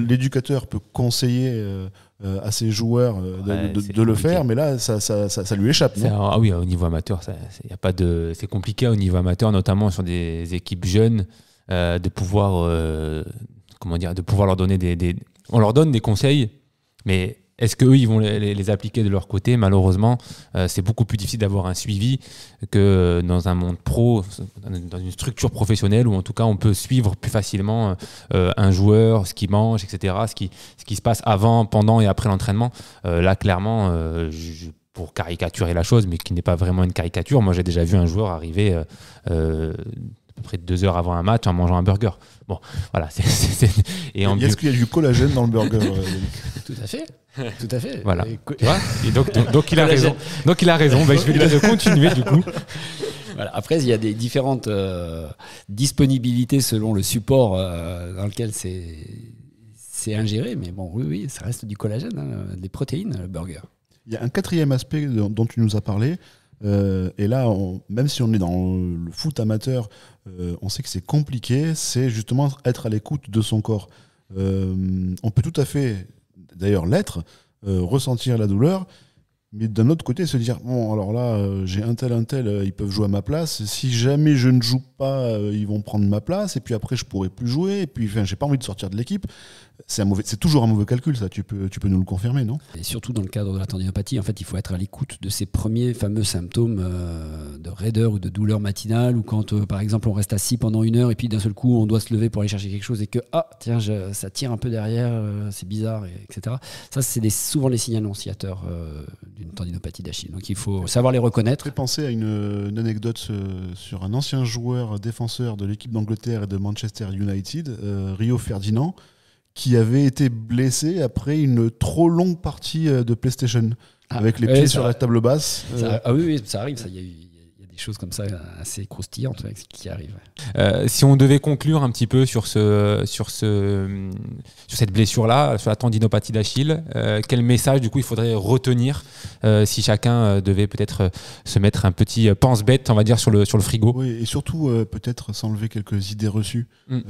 C: L'éducateur peut conseiller à ses joueurs de le faire, mais là, ça lui échappe.
B: Ah oui, au niveau amateur, c'est compliqué au niveau amateur, notamment sur des équipes jeunes, de pouvoir leur donner on leur donne des conseils, mais est-ce qu'eux, ils vont les appliquer de leur côté? Malheureusement, c'est beaucoup plus difficile d'avoir un suivi que dans un monde pro, dans une structure professionnelle où en tout cas on peut suivre plus facilement un joueur, ce qu'il mange, etc., ce qui se passe avant, pendant et après l'entraînement. Là, clairement, pour caricaturer la chose, mais qui n'est pas vraiment une caricature, moi j'ai déjà vu un joueur arriver à peu près 2 heures avant un match en mangeant un burger. Bon, voilà.
C: Est-ce qu'il y a du collagène dans le burger?
D: Tout à fait. Tout à fait.
B: Voilà. Tu vois, et donc il a raison. Donc il a raison. Ben, je vais lui dire de continuer du coup.
D: Voilà. Après, il y a des différentes disponibilités selon le support dans lequel c'est ingéré. Mais bon, oui, ça reste du collagène, hein, des protéines, le burger.
C: Il y a un 4e aspect dont tu nous as parlé. Et là, même si on est dans le foot amateur, on sait que c'est compliqué. C'est justement être à l'écoute de son corps. On peut tout à fait, d'ailleurs, l'être, ressentir la douleur, mais d'un autre côté, se dire bon, alors là, j'ai un tel, ils peuvent jouer à ma place. Si jamais je ne joue pas, ils vont prendre ma place. Et puis après, je pourrai plus jouer. Et puis, j'ai pas envie de sortir de l'équipe. C'est toujours un mauvais calcul, ça. Tu peux nous le confirmer, non?
D: Et surtout dans le cadre de la tendinopathie, en fait, il faut être à l'écoute de ces premiers fameux symptômes de raideur ou de douleur matinale, ou quand, par exemple, on reste assis pendant 1 heure et puis d'un seul coup, on doit se lever pour aller chercher quelque chose et que tiens, ça tire un peu derrière, c'est bizarre, etc. Ça, c'est souvent les signes annonciateurs d'une tendinopathie d'Achille. Donc, il faut savoir les reconnaître.
C: Je vais penser à une anecdote sur un ancien joueur défenseur de l'équipe d'Angleterre et de Manchester United, Rio Ferdinand, qui avait été blessé après une trop longue partie de PlayStation, avec les pieds sur la table basse.
D: Oui, ça arrive. Il y a des choses comme ça assez croustillantes qui arrivent.
B: Si on devait conclure un petit peu sur cette blessure-là, sur la tendinopathie d'Achille, quel message du coup il faudrait retenir si chacun devait peut-être se mettre un petit pense-bête, on va dire, sur le frigo?
C: Oui, et surtout peut-être s'enlever quelques idées reçues,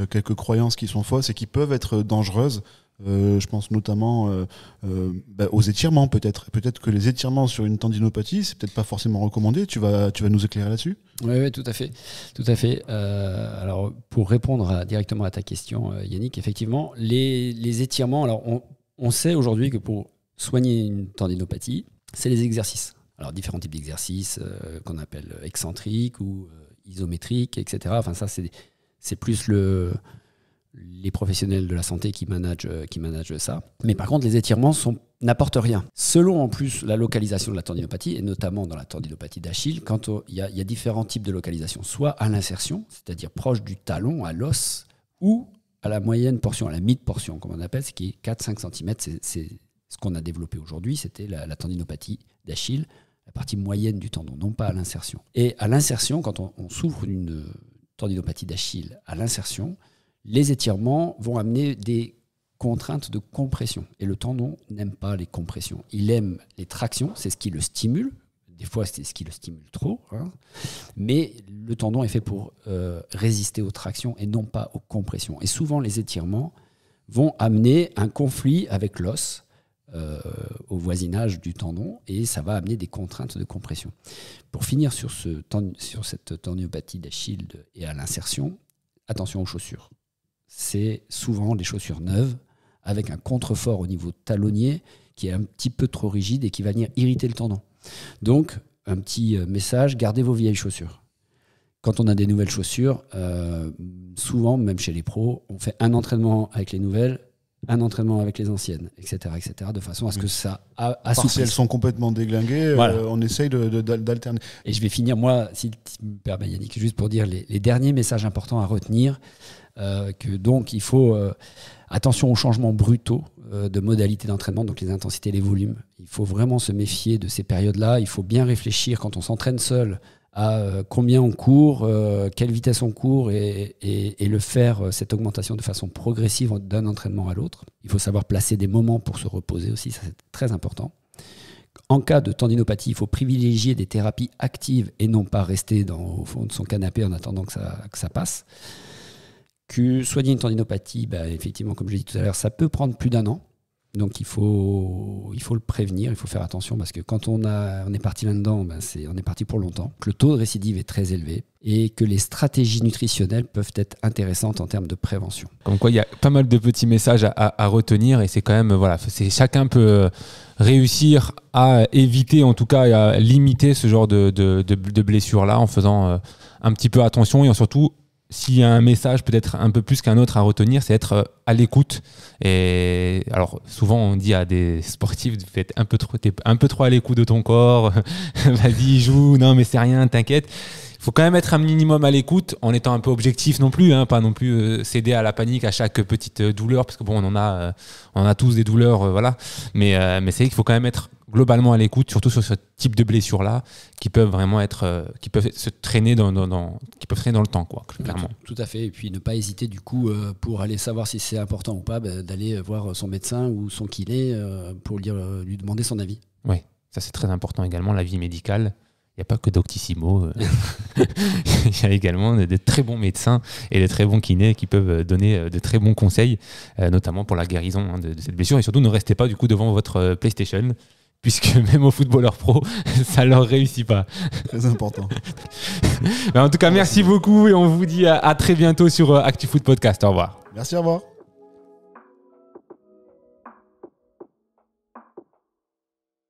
C: quelques croyances qui sont fausses et qui peuvent être dangereuses. Je pense notamment aux étirements, peut-être. Peut-être que les étirements sur une tendinopathie, c'est peut-être pas forcément recommandé. Tu vas nous éclairer là-dessus?
D: Oui, tout à fait. Tout à fait. Alors, pour répondre directement à ta question, Yannick, effectivement, les étirements, alors on sait aujourd'hui que pour soigner une tendinopathie, c'est les exercices. Alors, différents types d'exercices qu'on appelle excentriques ou isométriques, etc. Enfin, ça, c'est plus les professionnels de la santé qui managent ça. Mais par contre, les étirements n'apportent rien. Selon en plus la localisation de la tendinopathie, et notamment dans la tendinopathie d'Achille, quand il y a différents types de localisation, soit à l'insertion, c'est-à-dire proche du talon, à l'os, ou à la moyenne portion, à la mid-portion, comme on appelle, ce qui est 4-5 cm. C'est ce qu'on a développé aujourd'hui, c'était la tendinopathie d'Achille, la partie moyenne du tendon, non pas à l'insertion. Et à l'insertion, quand on souffre d'une tendinopathie d'Achille à l'insertion, les étirements vont amener des contraintes de compression. Et le tendon n'aime pas les compressions. Il aime les tractions, c'est ce qui le stimule. Des fois, c'est ce qui le stimule trop. Mais le tendon est fait pour résister aux tractions et non pas aux compressions. Et souvent, les étirements vont amener un conflit avec l'os au voisinage du tendon et ça va amener des contraintes de compression. Pour finir sur cette tendinopathie d'Achille et à l'insertion, attention aux chaussures. C'est souvent des chaussures neuves avec un contrefort au niveau talonnier qui est un petit peu trop rigide et qui va venir irriter le tendon. Donc, un petit message, gardez vos vieilles chaussures. Quand on a des nouvelles chaussures, souvent, même chez les pros, on fait un entraînement avec les nouvelles, un entraînement avec les anciennes, etc., de façon à ce que ça assouplisse.
C: Si elles sont complètement déglinguées, voilà. On essaye d'alterner.
D: Et je vais finir, moi, si tu me permets, Yannick, juste pour dire les derniers messages importants à retenir. Donc il faut attention aux changements brutaux de modalités d'entraînement, donc les intensités, les volumes. Il faut vraiment se méfier de ces périodes-là. Il faut bien réfléchir quand on s'entraîne seul à combien on court, quelle vitesse on court et le faire, cette augmentation de façon progressive d'un entraînement à l'autre. Il faut savoir placer des moments pour se reposer aussi, ça c'est très important. En cas de tendinopathie, il faut privilégier des thérapies actives et non pas rester au fond de son canapé en attendant que ça passe. Que soigner une tendinopathie, effectivement, comme je l'ai dit tout à l'heure, ça peut prendre plus d'1 an. Donc il faut le prévenir, il faut faire attention parce que quand on est parti là-dedans, on est parti pour longtemps. Que le taux de récidive est très élevé et que les stratégies nutritionnelles peuvent être intéressantes en termes de prévention.
B: Comme quoi, il y a pas mal de petits messages à retenir et c'est quand même, voilà, chacun peut réussir à éviter, en tout cas à limiter ce genre de blessures-là en faisant un petit peu attention et surtout, s'il y a un message peut-être un peu plus qu'un autre à retenir, c'est être à l'écoute. Et alors souvent on dit à des sportifs, t'es un peu trop à l'écoute de ton corps, vas-y joue, non mais c'est rien, t'inquiète. Il faut quand même être un minimum à l'écoute en étant un peu objectif non plus, pas non plus céder à la panique à chaque petite douleur, parce que bon, on en a tous des douleurs, voilà. Mais c'est vrai qu'il faut quand même être globalement à l'écoute, surtout sur ce type de blessures-là, qui peuvent vraiment qui peuvent se traîner qui peuvent traîner dans le temps, quoi, clairement.
D: Tout à fait. Et puis ne pas hésiter du coup pour aller savoir si c'est important ou pas, d'aller voir son médecin ou son kiné pour lui demander son avis.
B: Oui, ça c'est très important également, l'avis médical. Il n'y a pas que Doctissimo, il y a également de très bons médecins et de très bons kinés qui peuvent donner de très bons conseils, notamment pour la guérison de cette blessure. Et surtout, ne restez pas du coup devant votre PlayStation, puisque même aux footballeurs pro, ça ne leur réussit pas.
C: Très important.
B: En tout cas, merci beaucoup et on vous dit à très bientôt sur ActuFoot Podcast. Au revoir.
C: Merci, au revoir.